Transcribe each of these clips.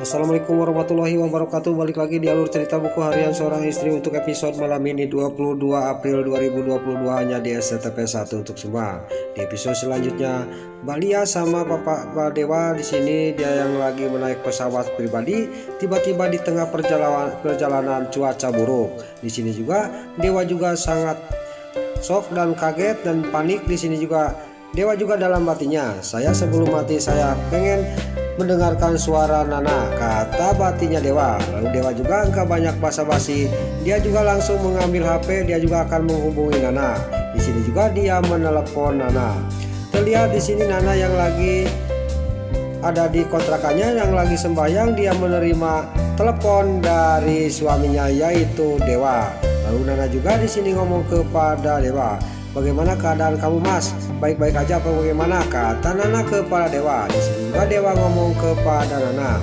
Assalamualaikum warahmatullahi wabarakatuh. Balik lagi di alur cerita buku harian seorang istri untuk episode malam ini 22 April 2022 hanya di SCTP 1 untuk semua. Di episode selanjutnya Mbak Lia sama Pak Dewa di sini dia yang lagi menaik pesawat pribadi, tiba-tiba di tengah perjalanan cuaca buruk. Di sini juga Dewa juga sangat shock dan kaget dan panik. Di sini juga Dewa juga dalam hatinya, saya sebelum mati saya pengen mendengarkan suara Nana, kata batinnya Dewa. Lalu Dewa juga enggak banyak basa-basi, dia juga langsung mengambil HP, dia juga akan menghubungi Nana. Di sini juga dia menelepon Nana. Terlihat di sini Nana yang lagi ada di kontrakannya, yang lagi sembahyang, dia menerima telepon dari suaminya yaitu Dewa. Lalu Nana juga di sini ngomong kepada Dewa, "Bagaimana keadaan kamu, Mas? Baik-baik aja apa bagaimana?" kata Nana kepada Dewa. Di sini juga Dewa ngomong kepada Nana.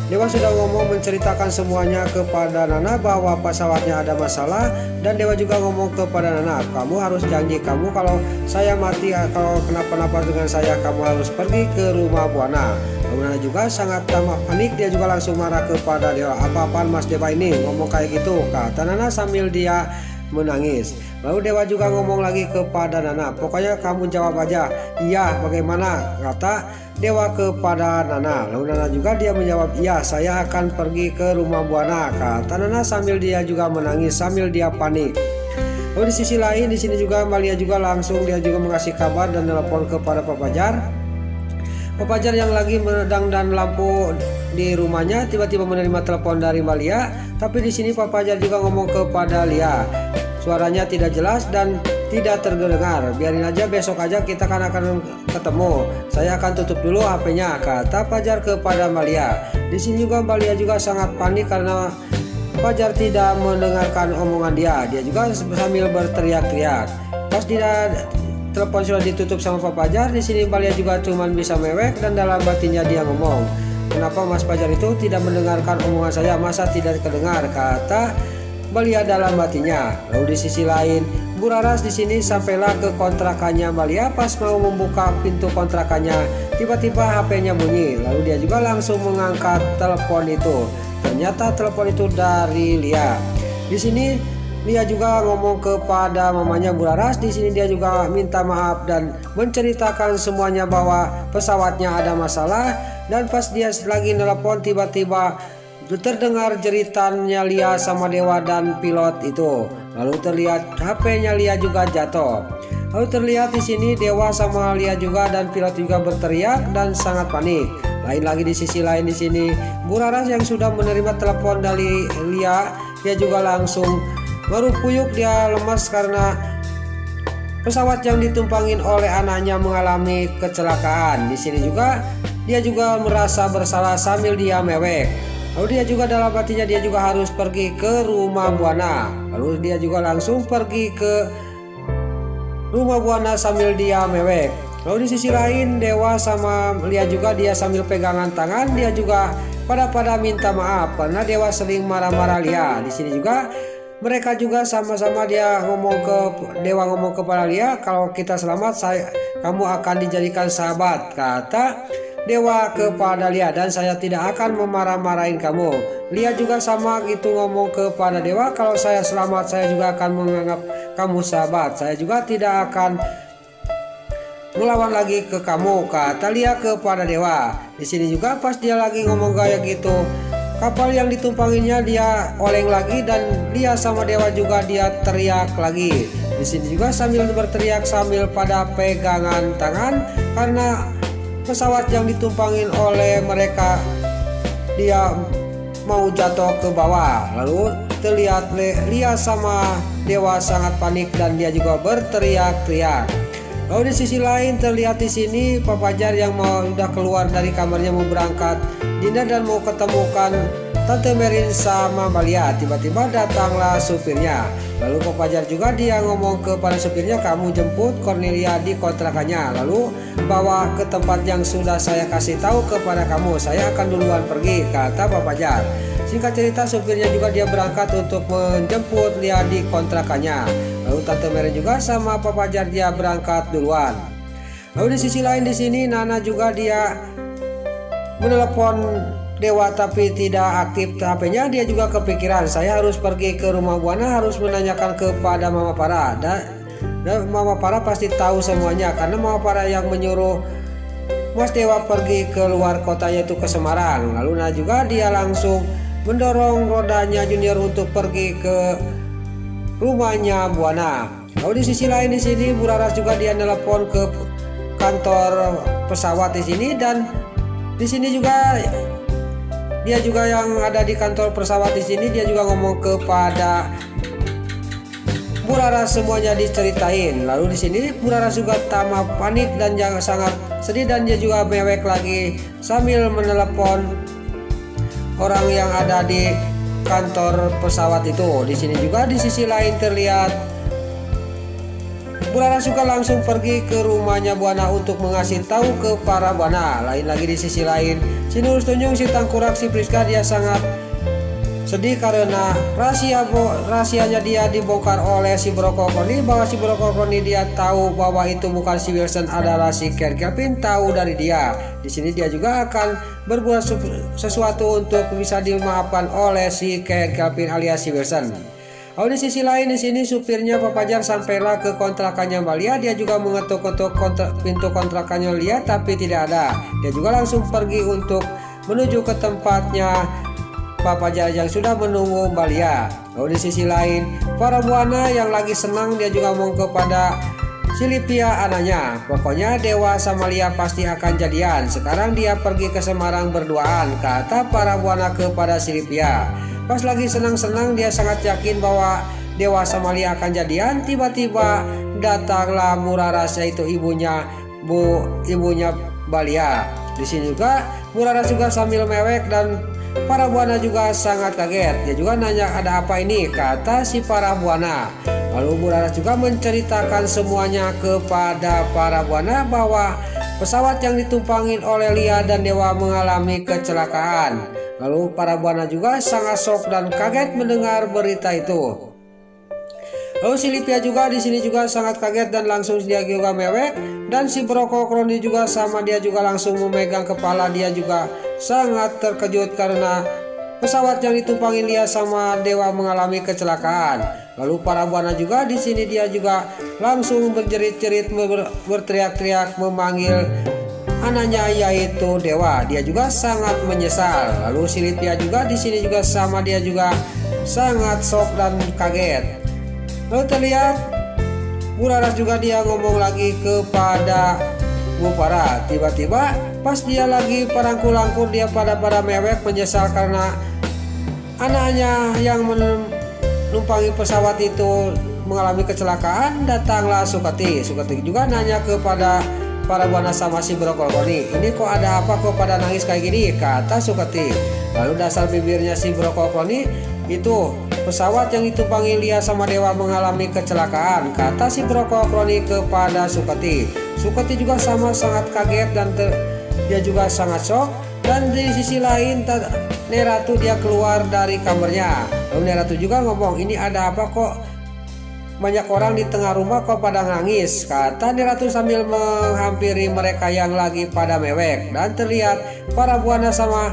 Dewa sudah ngomong menceritakan semuanya kepada Nana bahwa pesawatnya ada masalah, dan Dewa juga ngomong kepada Nana, "Kamu harus janji kamu kalau saya mati, kalau kenapa-napa dengan saya, kamu harus pergi ke rumah Buana." Lalu Nana juga sangat tamak panik, dia juga langsung marah kepada Dewa. "Apa-apaan Mas Dewa ini ngomong kayak gitu?" kata Nana sambil dia menangis. Lalu Dewa juga ngomong lagi kepada Nana, "Pokoknya kamu jawab aja, iya bagaimana?" kata Dewa kepada Nana. Lalu Nana juga dia menjawab, "Iya, saya akan pergi ke rumah Buana," kata Nana sambil dia juga menangis, sambil dia panik. Lalu di sisi lain di sini juga Malia juga langsung dia juga mengasih kabar dan telepon kepada Pak Fajar. Pak Fajar yang lagi meredang dan lampu di rumahnya tiba-tiba menerima telepon dari Malia, tapi di sini Pak Fajar juga ngomong kepada Lia. Suaranya tidak jelas dan tidak terdengar. "Biarin aja, besok aja kita akan ketemu. Saya akan tutup dulu HP-nya," kata Fajar kepada Malia. Di sini juga Malia juga sangat panik karena Fajar tidak mendengarkan omongan dia. Dia juga sambil berteriak-teriak. Pas dia telepon sudah ditutup sama Pak Fajar, di sini Malia juga cuma bisa mewek dan dalam hatinya dia ngomong, "Kenapa Mas Fajar itu tidak mendengarkan omongan saya? Masa tidak kedengar?" kata Malia dalam hatinya. Lalu di sisi lain, Bu Raras di sini sampailah ke kontrakannya Malia. Pas mau membuka pintu kontrakannya, tiba-tiba HP-nya bunyi. Lalu dia juga langsung mengangkat telepon itu. Ternyata telepon itu dari Lia. Di sini Lia juga ngomong kepada mamanya Bu Raras. Di sini dia juga minta maaf dan menceritakan semuanya bahwa pesawatnya ada masalah. Dan pas dia lagi nelpon tiba-tiba terdengar jeritannya Lia sama Dewa dan pilot itu. Lalu terlihat HP-nya Lia juga jatuh. Lalu terlihat di sini Dewa sama Lia juga dan pilot juga berteriak dan sangat panik. Lain lagi di sisi lain di sini Bu Raras yang sudah menerima telepon dari Lia, dia juga langsung merupuyuk, dia lemas karena pesawat yang ditumpangin oleh anaknya mengalami kecelakaan. Di sini juga dia juga merasa bersalah sambil dia mewek. Lalu dia juga dalam hatinya dia juga harus pergi ke rumah Buana. Lalu dia juga langsung pergi ke rumah Buana sambil dia mewek. Lalu di sisi lain Dewa sama Lia juga dia sambil pegangan tangan, dia juga pada minta maaf karena Dewa sering marah-marah Lia. Di sini juga mereka juga sama-sama dia Dewa ngomong kepada Lia, "Kalau kita selamat kamu akan dijadikan sahabat," kata Dewa kepada Lia, "dan saya tidak akan memarah-marahin kamu." Lia juga sama gitu ngomong kepada Dewa, "Kalau saya selamat saya juga akan menganggap kamu sahabat. Saya juga tidak akan melawan lagi ke kamu," kata Lia kepada Dewa. Di sini juga pas dia lagi ngomong kayak gitu, kapal yang ditumpanginya dia oleng lagi dan Lia sama Dewa juga dia teriak lagi. Di sini juga sambil berteriak sambil pada pegangan tangan karena pesawat yang ditumpangin oleh mereka dia mau jatuh ke bawah. Lalu terlihat Lia sama Dewa sangat panik dan dia juga berteriak-teriak. Lalu di sisi lain terlihat di sini Pak Fajar yang mau udah keluar dari kamarnya mau berangkat dinner dan mau ketemukan Tante Merin sama Malia. Tiba-tiba datanglah supirnya. Lalu Pak Fajar juga dia ngomong kepada supirnya, "Kamu jemput Cornelia di kontrakannya, lalu bawa ke tempat yang sudah saya kasih tahu kepada kamu. Saya akan duluan pergi," kata Pak Fajar. Singkat cerita supirnya juga dia berangkat untuk menjemput Lia di kontrakannya. Lalu Tante Merin juga sama Pak Fajar dia berangkat duluan. Lalu di sisi lain di sini Nana juga dia menelepon Dewa tapi tidak aktif HP-nya, dia juga kepikiran, saya harus pergi ke rumah Buana, harus menanyakan kepada Mama Farah. Dan Mama Farah pasti tahu semuanya karena Mama Farah yang menyuruh Mas Dewa pergi ke luar kota, yaitu ke Semarang. Lalu juga dia langsung mendorong rodanya Junior untuk pergi ke rumahnya Buana. Lalu di sisi lain di sini Bu Laras juga dia nelpon ke kantor pesawat di sini, dan di sini juga dia juga yang ada di kantor pesawat di sini dia juga ngomong kepada Bu Laras, semuanya diceritain. Lalu di sini Bu Laras juga tamat panik dan sangat sedih, dan dia juga mewek lagi sambil menelepon orang yang ada di kantor pesawat itu. Di sini juga di sisi lain terlihat Bu Laras juga langsung pergi ke rumahnya Buana untuk mengasih tahu ke para Buana. Lain lagi di sisi lain, si Nurul Tunjung, si Tangkurak, si Priska dia sangat sedih karena rahasianya dia dibongkar oleh si Brokokoni, bahwa si Brokokoni dia tahu bahwa itu bukan si Wilson, adalah si Kelvin, tahu dari dia. Di sini dia juga akan berbuat sesuatu untuk bisa dimaafkan oleh si Kelvin alias si Wilson. Di sisi lain di sini supirnya Pak Fajar sampailah ke kontrakannya Mbak Lia. Dia juga mengetuk-ketuk pintu kontrakannya Lia tapi tidak ada. Dia juga langsung pergi untuk menuju ke tempatnya Pak Fajar yang sudah menunggu Mbak Lia. Di sisi lain para Buana yang lagi senang, dia juga ngomong kepada si Livia anaknya, pokoknya Dewa sama Lia pasti akan jadian. Sekarang dia pergi ke Semarang berduaan, kata para Buana kepada si Livia. Pas lagi senang-senang dia sangat yakin bahwa Dewa sama Lia akan jadian. Tiba-tiba datanglah Bu Laras, yaitu ibunya Balia. Di sini juga Bu Laras juga sambil mewek dan para Buana juga sangat kaget. Dia juga nanya ada apa ini, kata si para Buana. Lalu Bu Laras juga menceritakan semuanya kepada para Buana bahwa pesawat yang ditumpangin oleh Lia dan Dewa mengalami kecelakaan. Lalu para Buana juga sangat shock dan kaget mendengar berita itu. Lalu si Livia juga di sini juga sangat kaget dan langsung dia juga mewek, dan si Brokokoni juga sama dia juga langsung memegang kepala. Dia juga sangat terkejut karena pesawat yang ditumpangi Lia sama Dewa mengalami kecelakaan. Lalu para Buana juga di sini dia juga langsung berjerit-jerit, berteriak-teriak memanggil anaknya yaitu Dewa. Dia juga sangat menyesal. Lalu si Livia juga di sini juga sama dia juga sangat shock dan kaget. Lalu terlihat Bu Laras juga dia ngomong lagi kepada Bu Farah. Tiba-tiba pas dia lagi parangkul-langkur dia pada mewek menyesal karena anaknya yang menumpangi pesawat itu mengalami kecelakaan. Datanglah Sukati juga nanya kepada para Buana sama si Brokokoni, ini kok ada apa kok pada nangis kayak gini, kata Sukati. Lalu dasar bibirnya si Brokokoni, itu pesawat yang ditumpangi Lia sama Dewa mengalami kecelakaan, kata si Brokokoni kepada Sukati. Sukati juga sama sangat kaget dan dia juga sangat shock. Dan di sisi lain Neratu dia keluar dari kamarnya. Lalu Neratu juga ngomong, ini ada apa kok banyak orang di tengah rumah kok pada nangis, kata Neratu sambil menghampiri mereka yang lagi pada mewek. Dan terlihat para Buana sama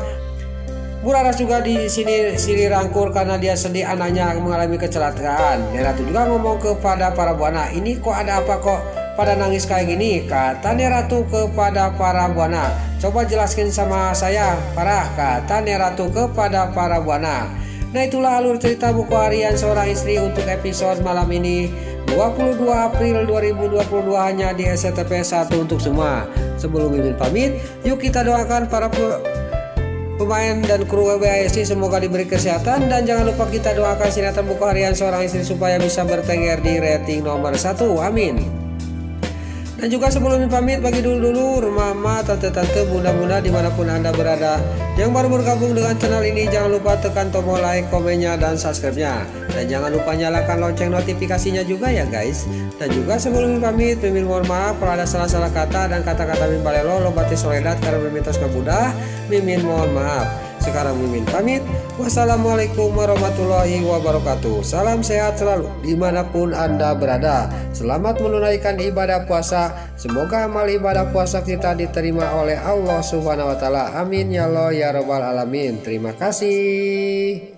Bu Laras juga di sini silih rangkul karena dia sedih anaknya mengalami kecelakaan. Neratu juga ngomong kepada para Buana, ini kok ada apa kok pada nangis kayak gini, kata Neratu kepada para Buana. Coba jelaskan sama saya Farah, kata Neratu kepada para Buana. Nah itulah alur cerita buku harian seorang istri untuk episode malam ini 22 April 2022 hanya di SCTP 1 untuk semua. Sebelum Mimin pamit, yuk kita doakan para pemain dan kru WBASI semoga diberi kesehatan, dan jangan lupa kita doakan sinetron buku harian seorang istri supaya bisa bertengger di rating nomor 1. Amin. Dan juga sebelum pamit, bagi dulu mama, tante-tante, bunda-bunda dimanapun anda berada yang baru bergabung dengan channel ini, jangan lupa tekan tombol like, komennya, dan subscribe-nya. Dan jangan lupa nyalakan lonceng notifikasinya juga ya guys. Dan juga sebelum pamit, Mimin mohon maaf kalau ada salah-salah kata dan kata-kata Mimin balelo lo batis soledat karena Mimin tos kebudah. Mimin mohon maaf. Sekarang Mimin pamit. Wassalamualaikum warahmatullahi wabarakatuh. Salam sehat selalu dimanapun Anda berada. Selamat menunaikan ibadah puasa. Semoga amal ibadah puasa kita diterima oleh Allah Subhanahu wa Ta'ala. Amin ya Allah ya Rabbal Alamin. Terima kasih.